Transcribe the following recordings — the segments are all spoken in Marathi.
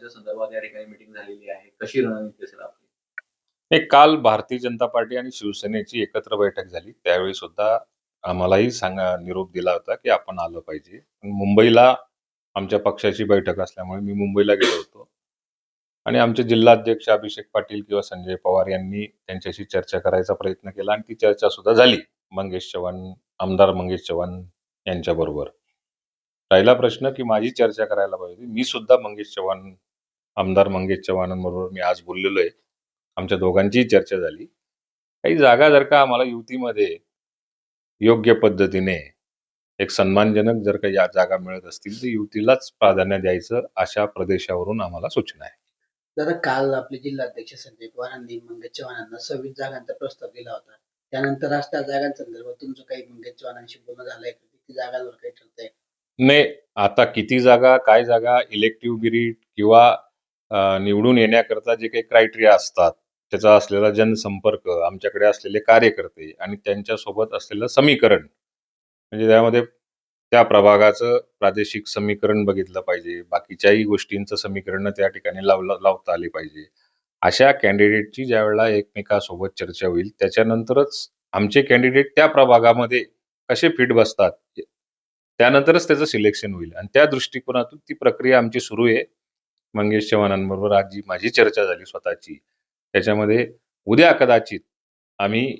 त्या संदर्भात या ठिकाणी मीटिंग झालेली आहे. कशी रणनीती असेल आपली? काल भारतीय जनता पार्टी आणि शिवसेनेची एकत्र बैठक झाली. त्यावेळी सुद्धा आम्हालाही निरोप दिला होता, की आपण आलं पाहिजे. पण मुंबईला आमच्या पक्षाची बैठक असल्यामुळे मी मुंबईला गेलो होतो. आणि आमचे जिल्हाध्यक्ष अभिषेक पाटील किंवा संजय पवार यांनी त्यांच्याशी चर्चा करायचा प्रयत्न केला आणि ती चर्चा सुद्धा झाली. आमदार मंगेश चव्हाण यांच्याबरोबर. राहिला प्रश्न, की माझी चर्चा करायला पाहिजे. मी सुद्धा आमदार मंगेश चव्हाणांबरोबर मी आज बोललेलो आहे. आमच्या दोघांचीही चर्चा झाली. काही जागा जर का आम्हाला युतीमध्ये योग्य पद्धतीने एक सन्मानजनक जर का या जागा मिळत असतील, तर युतीलाच प्राधान्य द्यायचं अशा प्रदेशावरून आम्हाला सूचना आहे. दादा, काल आपले जिल्हाध्यक्ष संजय पवारांनी मंगेश चव्हाणांना 26 जागांचा प्रस्ताव दिला होता. त्यानंतर आज त्या जागांसंदर्भात तुमचं काही मंगेश चव्हाणांशी बोलणं झालंय का? किती जागांवर काही ठरतंय? नाही, आता किती जागा, काय जागा, इलेक्टिव्ह मेरिट किंवा निवडून येण्याकरता जे काही क्रायटेरिया असतात, त्याचा असलेला जनसंपर्क, आमच्याकडे असलेले कार्यकर्ते आणि त्यांच्यासोबत असलेलं समीकरण, म्हणजे त्यामध्ये त्या प्रभागाचं प्रादेशिक समीकरण बघितलं पाहिजे, बाकीच्याही गोष्टींचं समीकरण त्या ठिकाणी लावता आली पाहिजे. अशा कॅन्डिडेटची ज्यावेळेला एकमेकांसोबत चर्चा होईल, त्याच्यानंतरच आमचे कॅन्डिडेट त्या प्रभागामध्ये कसे फिट बसतात, त्यानंतरच त्याचं सिलेक्शन होईल. आणि त्या दृष्टिकोनातून ती प्रक्रिया आमची सुरू आहे. मंगेश चव्हाणांबरोबर आज जी माझी चर्चा झाली स्वतःची, त्याच्यामध्ये उद्या कदाचित आम्ही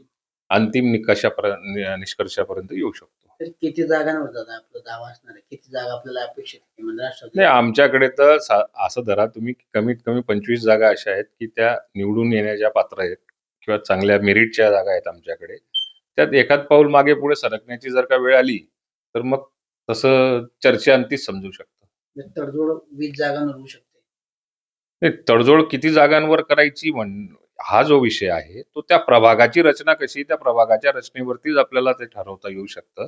अंतिम निष्कर्षापर्यंत येऊ शकतो. तर किती जागांवर दादा आपला दावा असणार आहे? किती जागा आपल्याला अपेक्षित आहे? म्हणजे राष्ट्रवादी नाही, आमच्याकडे तर असं धरा तुम्ही, कमीत कमी 25 जागा अशा आहेत की त्या निवडून येण्याच्या पात्र आहेत किंवा चांगल्या मेरिटच्या जागा आहेत आमच्याकडे. त्यात एखाद पाऊल मागे पुढे सरकण्याची जर का वेळ आली तर मग तसं चर्चेअंतीच समजू शकतं. तडजोड 20 जागांवर होऊ शकते. नाही, तडजोड किती जागांवर करायची हा जो विषय आहे तो त्या प्रभागाची रचना कशी, त्या प्रभागाच्या रचनेवरतीच आपल्याला ते ठरवता येऊ शकतं.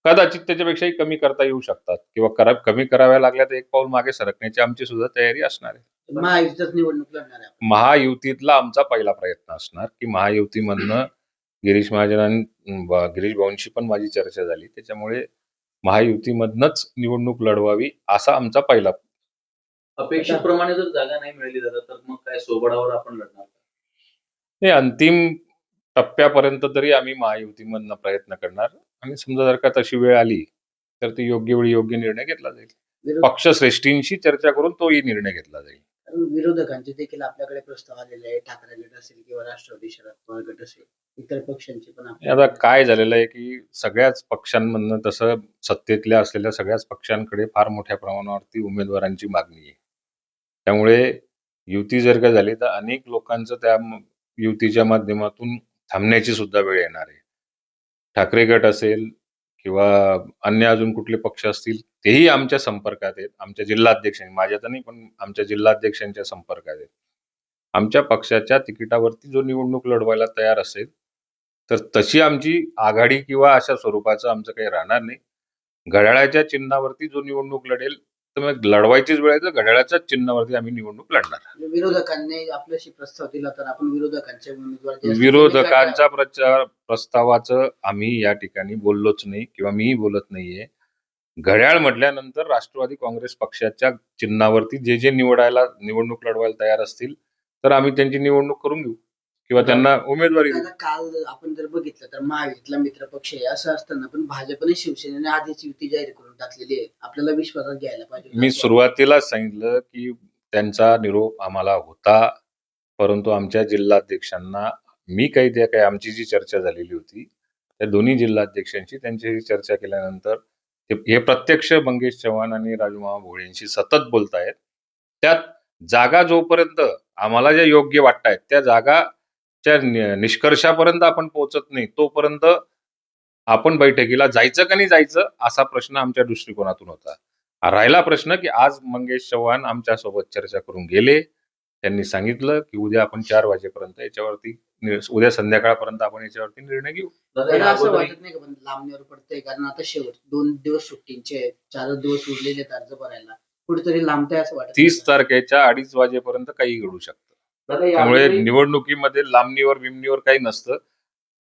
कदाचित त्याच्यापेक्षाही कमी करता येऊ शकतात किंवा कमी कराव्या लागल्या तर एक पाऊल मागे सरकण्याची आमची सुद्धा तयारी असणार आहे. महायुतीच निवडणूक लढणार आहे. महायुतीतला आमचा पहिला प्रयत्न असणार की महायुतीमधनं गिरीश भाऊंशी पण माझी चर्चा झाली. त्याच्यामुळे महायुतीमधनच निवडणूक लढवावी असा आमचा पहिला. अपेक्षेप्रमाणे जर जागा नाही मिळाली दादा, तर मग काय सोबडावर आपण लढणार? हे अंतिम टप्प्यापर्यंत तरी आम्ही महायुतीमधनं प्रयत्न करणार आणि समजा जर का तशी वेळ आली तर ती योग्य वेळी योग्य निर्णय घेतला जाईल. पक्षश्रेष्ठींशी चर्चा करून तोही निर्णय घेतला जाईल. विरोधकांचे देखील आपल्याकडे प्रस्ताव आलेले आहे. ठाकरे गट असेल किंवा राष्ट्रवादी शरद पवार गट असेल, इतर पक्षांचे पण आता काय झालेलं आहे की सगळ्याच पक्षांमधनं, तसं सत्तेतल्या असलेल्या सगळ्याच पक्षांकडे फार मोठ्या प्रमाणावरती उमेदवारांची मागणी आहे. त्यामुळे युती जर का झाली तर अनेक लोकांचं त्या युतीच्या माध्यमातून थांबण्याची सुद्धा वेळ येणार आहे. ठाकरे गट असेल किंवा अन्य अजून कुठले पक्ष असतील तेही आमच्या संपर्कात आहेत. आमच्या जिल्हाध्यक्षांनी, माझ्या तर नाही पण आमच्या जिल्हाध्यक्षांच्या संपर्कात आहेत. आमच्या पक्षाच्या तिकिटावरती जो निवडणूक लढवायला तयार असेल तर तशी आमची आघाडी किंवा अशा स्वरूपाचं आमचं काही राहणार नाही. घड्याळाच्या चिन्हावरती जो निवडणूक लढेल तर मग लढवायचीच वेळ आहे तर घड्याळाच्या चिन्हावरती आम्ही निवडणूक लढणार. विरोधकांनी आपल्याशी प्रस्ताव दिला तर आपण विरोधकांच्या प्रस्तावाचं आम्ही या ठिकाणी बोललोच नाही किंवा मीही बोलत नाहीये. घड्याळ म्हटल्यानंतर राष्ट्रवादी काँग्रेस पक्षाच्या चिन्हावरती जे निवडणूक लढवायला तयार असतील तर आम्ही त्यांची निवडणूक करून घेऊ किंवा त्यांना उमेदवारी देऊ. काल आपण जर बघितलं तर महायुतीतला मित्र पक्ष आहे असं असताना पण भाजपने शिवसेनेने आधीच युती जाहीर करून टाकलेली आहे. आपल्याला विश्वासात घ्यायला पाहिजे. मी सुरुवातीलाच सांगितलं की त्यांचा निरोप आम्हाला होता, परंतु आमच्या जिल्हाध्यक्षांना आमची जी चर्चा झालेली होती त्या दोन्ही जिल्हाध्यक्षांची त्यांच्याशी चर्चा केल्यानंतर हे प्रत्यक्ष मंगेश चव्हाण आणि राजूमामा भोळेंशी सतत बोलतायत. त्यात जागा जोपर्यंत आम्हाला ज्या योग्य वाटतायत त्या जागाच्या निष्कर्षापर्यंत आपण पोहोचत नाही तोपर्यंत आपण बैठकीला जायचं का नाही जायचं असा प्रश्न आमच्या दृष्टिकोनातून होता. राहिला प्रश्न की आज मंगेश चव्हाण आमच्या सोबत चर्चा करून गेले. त्यांनी सांगितलं की उद्या आपण 4 वाजेपर्यंत याच्यावरती, उद्या संध्याकाळपर्यंत आपण याच्यावरती निर्णय घेऊ. असं वाटत नाही का पण लांबणीवर पडतंय? कारण आता शेवट 2 दिवस सुट्टींचे, 4 दिवस उरलेले अर्ज भरायला, कुठेतरी लांबताय असं वाटत. 30 तारखेच्या 2:30 वाजेपर्यंत काही घडू शकतं. त्यामुळे निवडणुकीमध्ये लांबणीवर बिमणीवर काही नसतं.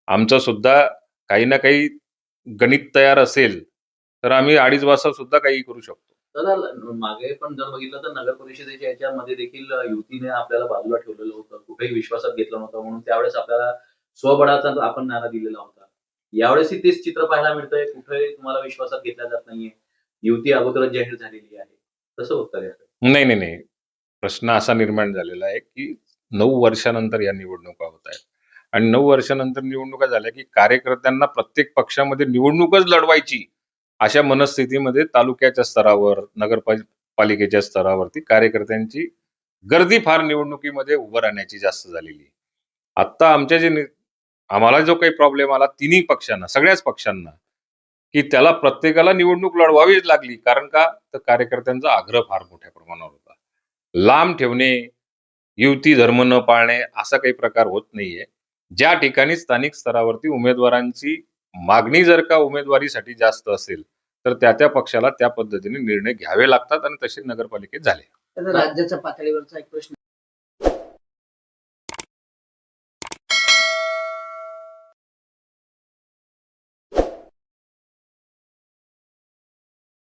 आमचं सुद्धा काही ना काही गणित तयार असेल तर आम्ही 2:30 वाजता सुद्धा काही करू शकतो. दादा मागे पण जर बघितलं तर नगर परिषदेच्या याच्यामध्ये देखील युतीने आपल्याला बाजूला ठेवलेलं होतं. कुठेही विश्वासात घेतलं नव्हतं म्हणून त्यावेळेस आपल्याला स्वबळाचा आपण नारा दिलेला होता. यावेळेसही तेच चित्र पाहायला मिळतंय. कुठेही तुम्हाला विश्वासात घेतला जात नाहीये. युती अगोदरच जाहीर झालेली आहे. कसं होतं याचं? नाही, नाही, नाही. प्रश्न असा निर्माण झालेला आहे, की 9 वर्षानंतर या निवडणुका होत आहेत आणि 9 वर्षानंतर निवडणुका झाल्या, की कार्यकर्त्यांना प्रत्येक पक्षामध्ये निवडणूकच लढवायची, अशा मनस्थितीमध्ये तालुक्याच्या स्तरावर, पालिकेच्या स्तरावरती कार्यकर्त्यांची गर्दी फार निवडणुकीमध्ये उभं राहण्याची जास्त झालेली आहे. आत्ता आम्हाला जो काही प्रॉब्लेम आला तिन्ही पक्षांना, सगळ्याच पक्षांना, की त्याला प्रत्येकाला निवडणूक लढवावीच लागली. कारण का? तर कार्यकर्त्यांचा आग्रह फार मोठ्या प्रमाणावर होता. लांब ठेवणे, युती धर्म न पाळणे असा काही प्रकार होत नाहीये. ज्या ठिकाणी स्थानिक स्तरावरती उमेदवारांची मागणी जर का उमेदवारीसाठी जास्त असेल, तर त्या पक्षाला त्या पद्धतीने निर्णय घ्यावे लागतात आणि तसे नगरपालिकेत झाले. आता राज्याच्या पातळीवरचा एक प्रश्न